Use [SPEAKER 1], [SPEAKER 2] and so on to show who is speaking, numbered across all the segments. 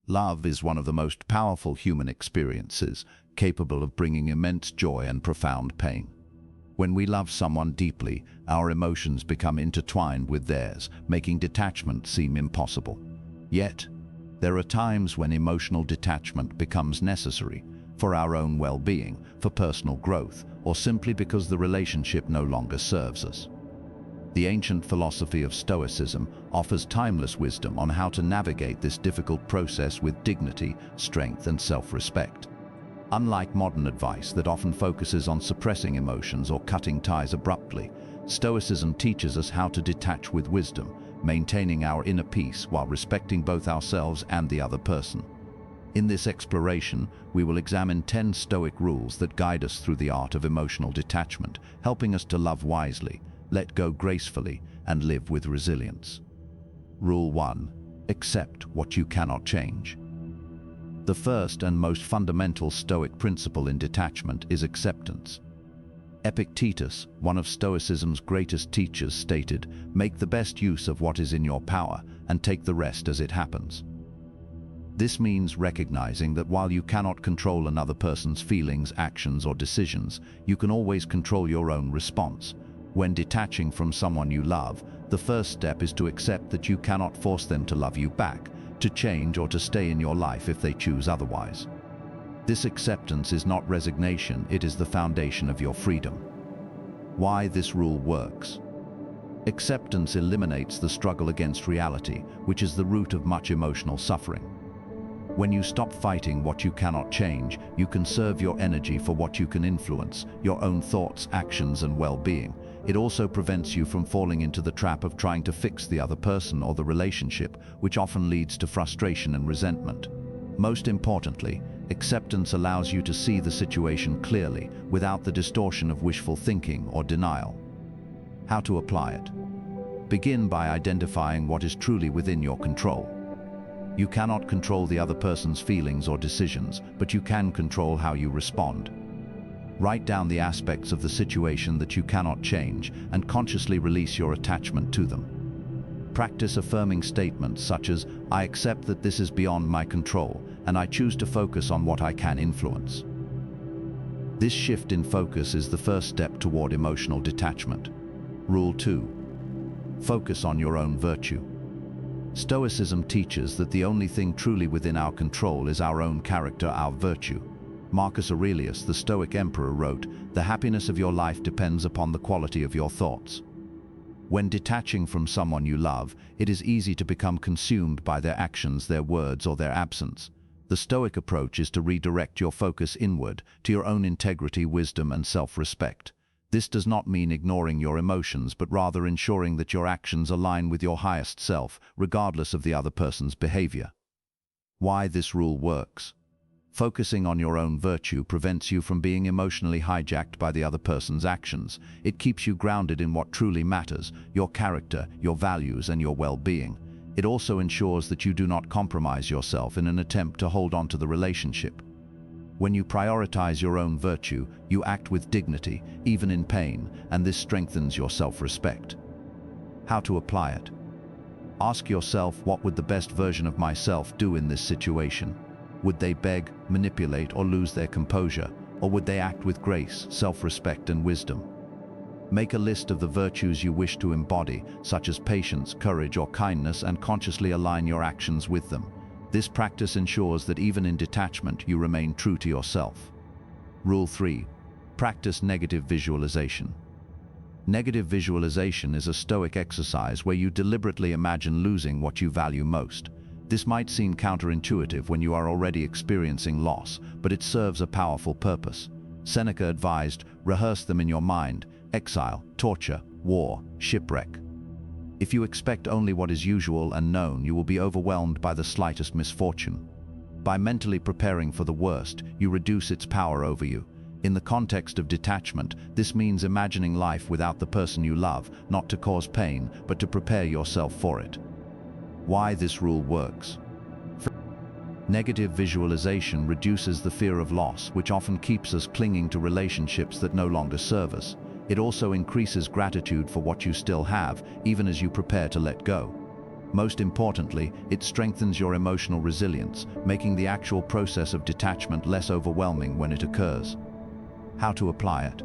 [SPEAKER 1] Love is one of the most powerful human experiences, capable of bringing immense joy and profound pain. When we love someone deeply, our emotions become intertwined with theirs, making detachment seem impossible. Yet, there are times when emotional detachment becomes necessary for our own well-being, for personal growth, or simply because the relationship no longer serves us. The ancient philosophy of Stoicism offers timeless wisdom on how to navigate this difficult process with dignity, strength, and self-respect. Unlike modern advice that often focuses on suppressing emotions or cutting ties abruptly, Stoicism teaches us how to detach with wisdom, maintaining our inner peace while respecting both ourselves and the other person. In this exploration, we will examine 10 Stoic rules that guide us through the art of emotional detachment, helping us to love wisely, let go gracefully, and live with resilience. Rule 1. Accept what you cannot change. The first and most fundamental Stoic principle in detachment is acceptance. Epictetus, one of Stoicism's greatest teachers, stated, "Make the best use of what is in your power and take the rest as it happens." This means recognizing that while you cannot control another person's feelings, actions, or decisions, you can always control your own response. When detaching from someone you love, the first step is to accept that you cannot force them to love you back, to change, or to stay in your life if they choose otherwise. This acceptance is not resignation, it is the foundation of your freedom. Why this rule works. Acceptance eliminates the struggle against reality, which is the root of much emotional suffering. When you stop fighting what you cannot change, you conserve your energy for what you can influence, your own thoughts, actions, and well-being. It also prevents you from falling into the trap of trying to fix the other person or the relationship, which often leads to frustration and resentment. Most importantly, acceptance allows you to see the situation clearly, without the distortion of wishful thinking or denial. How to apply it? Begin by identifying what is truly within your control. You cannot control the other person's feelings or decisions, but you can control how you respond. Write down the aspects of the situation that you cannot change and consciously release your attachment to them. Practice affirming statements such as, "I accept that this is beyond my control, and I choose to focus on what I can influence." This shift in focus is the first step toward emotional detachment. Rule 2. Focus on your own virtue. Stoicism teaches that the only thing truly within our control is our own character, our virtue. Marcus Aurelius, the Stoic emperor, wrote, "The happiness of your life depends upon the quality of your thoughts." When detaching from someone you love, it is easy to become consumed by their actions, their words, or their absence. The Stoic approach is to redirect your focus inward, to your own integrity, wisdom, and self-respect. This does not mean ignoring your emotions, but rather ensuring that your actions align with your highest self, regardless of the other person's behavior. Why this rule works. Focusing on your own virtue prevents you from being emotionally hijacked by the other person's actions. It keeps you grounded in what truly matters, your character, your values, and your well-being. It also ensures that you do not compromise yourself in an attempt to hold on to the relationship. When you prioritize your own virtue, you act with dignity, even in pain, and this strengthens your self-respect. How to apply it? Ask yourself, what would the best version of myself do in this situation? Would they beg, manipulate, or lose their composure? Or would they act with grace, self-respect, and wisdom? Make a list of the virtues you wish to embody, such as patience, courage, or kindness, and consciously align your actions with them. This practice ensures that even in detachment, you remain true to yourself. Rule 3. Practice negative visualization. Negative visualization is a Stoic exercise where you deliberately imagine losing what you value most. This might seem counterintuitive when you are already experiencing loss, but it serves a powerful purpose. Seneca advised, rehearse them in your mind: exile, torture, war, shipwreck. If you expect only what is usual and known, you will be overwhelmed by the slightest misfortune. By mentally preparing for the worst, you reduce its power over you. In the context of detachment, this means imagining life without the person you love, not to cause pain, but to prepare yourself for it. Why this rule works. Negative visualization reduces the fear of loss, which often keeps us clinging to relationships that no longer serve us. It also increases gratitude for what you still have, even as you prepare to let go. Most importantly, it strengthens your emotional resilience, making the actual process of detachment less overwhelming when it occurs. How to apply it?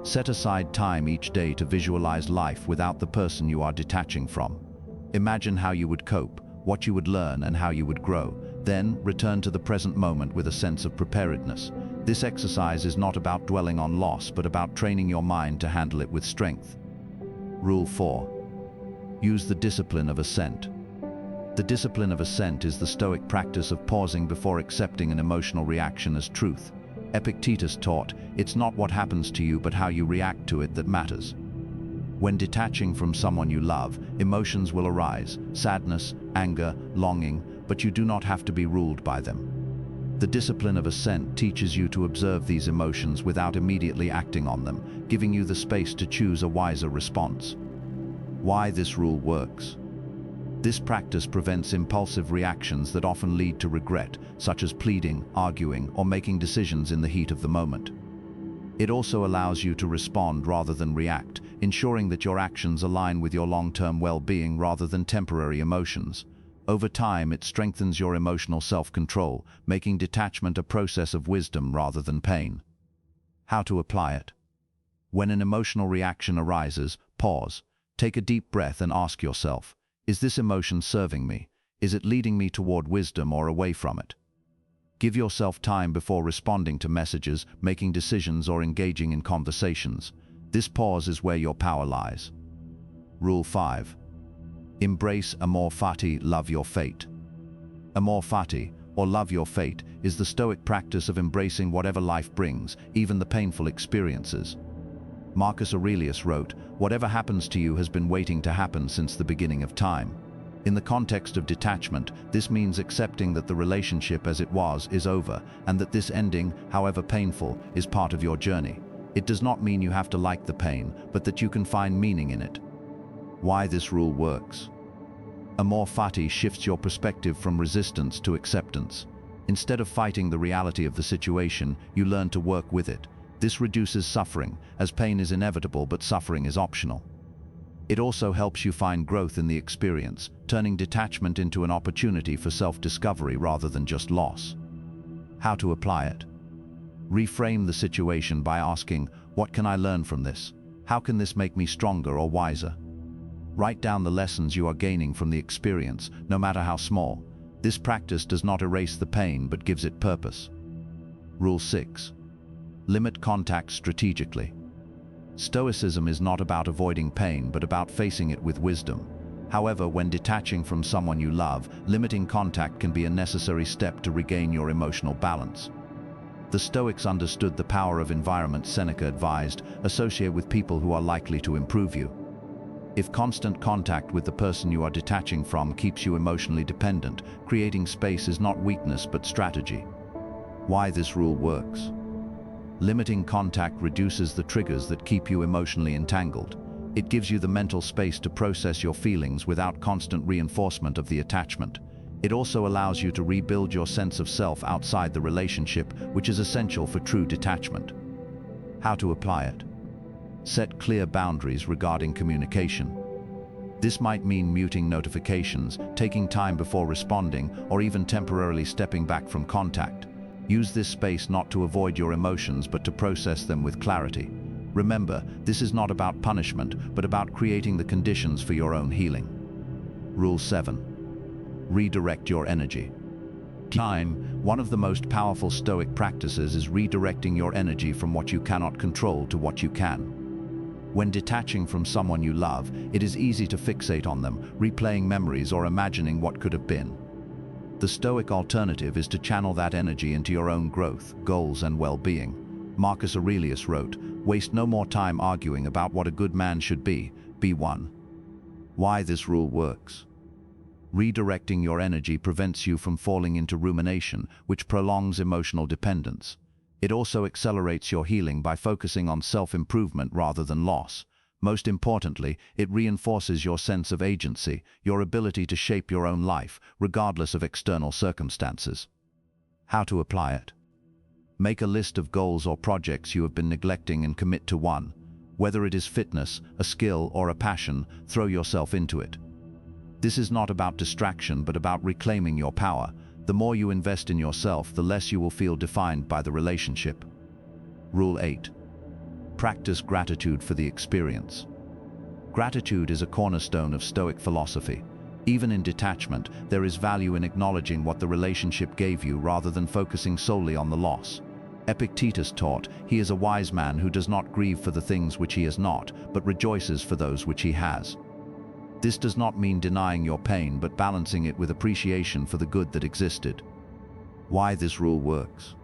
[SPEAKER 1] Set aside time each day to visualize life without the person you are detaching from. Imagine how you would cope, what you would learn, and how you would grow. Then, return to the present moment with a sense of preparedness. This exercise is not about dwelling on loss, but about training your mind to handle it with strength. Rule 4. Use the discipline of assent. The discipline of assent is the Stoic practice of pausing before accepting an emotional reaction as truth. Epictetus taught, it's not what happens to you but how you react to it that matters. When detaching from someone you love, emotions will arise, sadness, anger, longing, but you do not have to be ruled by them. The discipline of assent teaches you to observe these emotions without immediately acting on them, giving you the space to choose a wiser response. Why this rule works? This practice prevents impulsive reactions that often lead to regret, such as pleading, arguing, or making decisions in the heat of the moment. It also allows you to respond rather than react, ensuring that your actions align with your long-term well-being rather than temporary emotions. Over time, it strengthens your emotional self-control, making detachment a process of wisdom rather than pain. How to apply it? When an emotional reaction arises, pause, take a deep breath and ask yourself, is this emotion serving me? Is it leading me toward wisdom or away from it? Give yourself time before responding to messages, making decisions, or engaging in conversations. This pause is where your power lies. Rule 5. Embrace Amor Fati, love your fate. Amor Fati, or love your fate, is the Stoic practice of embracing whatever life brings, even the painful experiences. Marcus Aurelius wrote, "Whatever happens to you has been waiting to happen since the beginning of time." In the context of detachment, this means accepting that the relationship as it was is over, and that this ending, however painful, is part of your journey. It does not mean you have to like the pain, but that you can find meaning in it. Why this rule works? Amor Fati shifts your perspective from resistance to acceptance. Instead of fighting the reality of the situation, you learn to work with it. This reduces suffering, as pain is inevitable but suffering is optional. It also helps you find growth in the experience, turning detachment into an opportunity for self-discovery rather than just loss. How to apply it? Reframe the situation by asking, what can I learn from this? How can this make me stronger or wiser? Write down the lessons you are gaining from the experience, no matter how small. This practice does not erase the pain but gives it purpose. Rule 6. Limit contact strategically. Stoicism is not about avoiding pain, but about facing it with wisdom. However, when detaching from someone you love, limiting contact can be a necessary step to regain your emotional balance. The Stoics understood the power of environment. Seneca advised, associate with people who are likely to improve you. If constant contact with the person you are detaching from keeps you emotionally dependent, creating space is not weakness but strategy. Why this rule works? Limiting contact reduces the triggers that keep you emotionally entangled. It gives you the mental space to process your feelings without constant reinforcement of the attachment. It also allows you to rebuild your sense of self outside the relationship, which is essential for true detachment. How to apply it? Set clear boundaries regarding communication. This might mean muting notifications, taking time before responding, or even temporarily stepping back from contact. Use this space not to avoid your emotions but to process them with clarity. Remember, this is not about punishment, but about creating the conditions for your own healing. Rule 7. Redirect your energy. One of the most powerful Stoic practices is redirecting your energy from what you cannot control to what you can. When detaching from someone you love, it is easy to fixate on them, replaying memories or imagining what could have been. The Stoic alternative is to channel that energy into your own growth, goals, and well-being. Marcus Aurelius wrote, "Waste no more time arguing about what a good man should be one." Why this rule works? Redirecting your energy prevents you from falling into rumination, which prolongs emotional dependence. It also accelerates your healing by focusing on self-improvement rather than loss. Most importantly, it reinforces your sense of agency, your ability to shape your own life, regardless of external circumstances. How to apply it? Make a list of goals or projects you have been neglecting and commit to one. Whether it is fitness, a skill, or a passion, throw yourself into it. This is not about distraction but about reclaiming your power. The more you invest in yourself, the less you will feel defined by the relationship. Rule 8. Practice gratitude for the experience. Gratitude is a cornerstone of Stoic philosophy. Even in detachment, there is value in acknowledging what the relationship gave you rather than focusing solely on the loss. Epictetus taught, "He is a wise man who does not grieve for the things which he has not, but rejoices for those which he has." This does not mean denying your pain, but balancing it with appreciation for the good that existed. Why this rule works.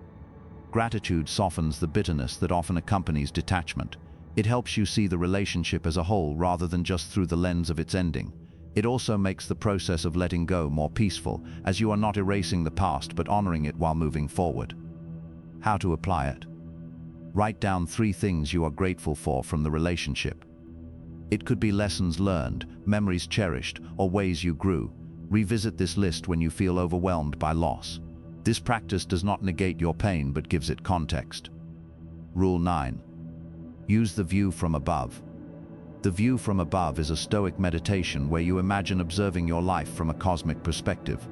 [SPEAKER 1] Gratitude softens the bitterness that often accompanies detachment. It helps you see the relationship as a whole rather than just through the lens of its ending. It also makes the process of letting go more peaceful, as you are not erasing the past but honoring it while moving forward. How to apply it. Write down 3 things you are grateful for from the relationship. It could be lessons learned, memories cherished, or ways you grew. Revisit this list when you feel overwhelmed by loss. This practice does not negate your pain but gives it context. Rule 9. Use the view from above. The view from above is a Stoic meditation where you imagine observing your life from a cosmic perspective.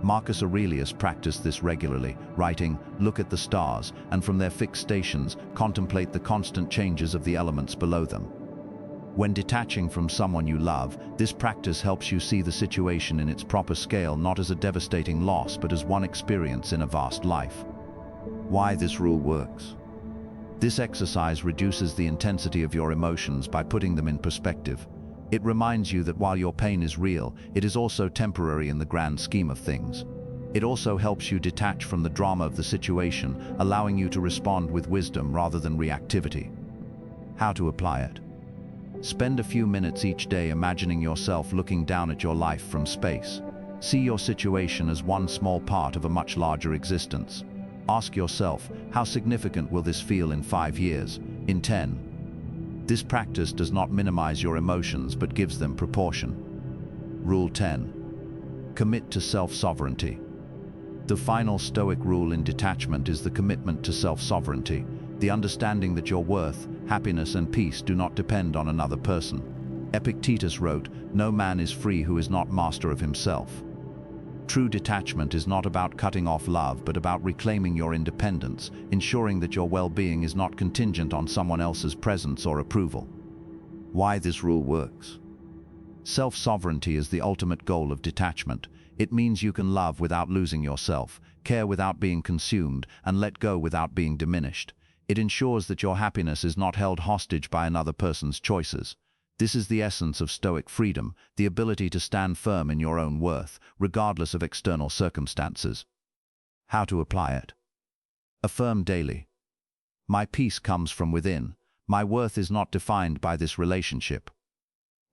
[SPEAKER 1] Marcus Aurelius practiced this regularly, writing, "Look at the stars, and from their fixed stations, contemplate the constant changes of the elements below them." When detaching from someone you love, this practice helps you see the situation in its proper scale, not as a devastating loss, but as one experience in a vast life. Why this rule works. This exercise reduces the intensity of your emotions by putting them in perspective. It reminds you that while your pain is real, it is also temporary in the grand scheme of things. It also helps you detach from the drama of the situation, allowing you to respond with wisdom rather than reactivity. How to apply it. Spend a few minutes each day imagining yourself looking down at your life from space. See your situation as one small part of a much larger existence. Ask yourself, how significant will this feel in 5 years, in 10? This practice does not minimize your emotions but gives them proportion. Rule 10. Commit to self-sovereignty. The final Stoic rule in detachment is the commitment to self-sovereignty, the understanding that your worth, happiness and peace do not depend on another person. Epictetus wrote, "No man is free who is not master of himself." True detachment is not about cutting off love, but about reclaiming your independence, ensuring that your well-being is not contingent on someone else's presence or approval. Why this rule works. Self-sovereignty is the ultimate goal of detachment. It means you can love without losing yourself, care without being consumed, and let go without being diminished. It ensures that your happiness is not held hostage by another person's choices. This is the essence of Stoic freedom, the ability to stand firm in your own worth, regardless of external circumstances. How to apply it. Affirm daily. My peace comes from within. My worth is not defined by this relationship.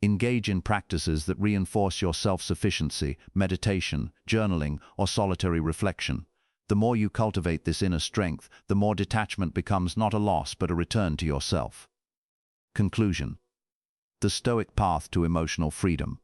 [SPEAKER 1] Engage in practices that reinforce your self-sufficiency, meditation, journaling, or solitary reflection. The more you cultivate this inner strength, the more detachment becomes not a loss but a return to yourself. Conclusion. The Stoic path to emotional freedom.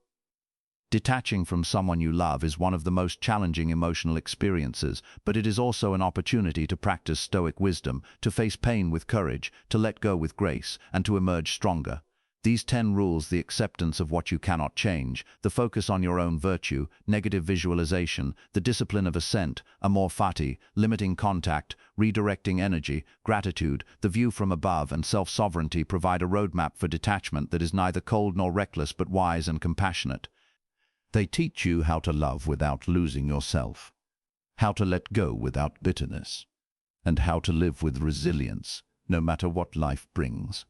[SPEAKER 1] Detaching from someone you love is one of the most challenging emotional experiences, but it is also an opportunity to practice Stoic wisdom, to face pain with courage, to let go with grace, and to emerge stronger. These 10 rules, the acceptance of what you cannot change, the focus on your own virtue, negative visualization, the discipline of assent, Amor, Fati, limiting contact, redirecting energy, gratitude, the view from above, and self-sovereignty provide a roadmap for detachment that is neither cold nor reckless but wise and compassionate. They teach you how to love without losing yourself, how to let go without bitterness, and how to live with resilience, no matter what life brings.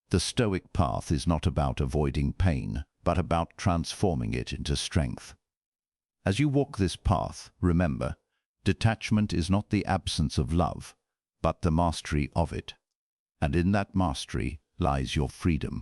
[SPEAKER 1] The Stoic path is not about avoiding pain, but about transforming it into strength. As you walk this path, remember, detachment is not the absence of love, but the mastery of it. And in that mastery lies your freedom.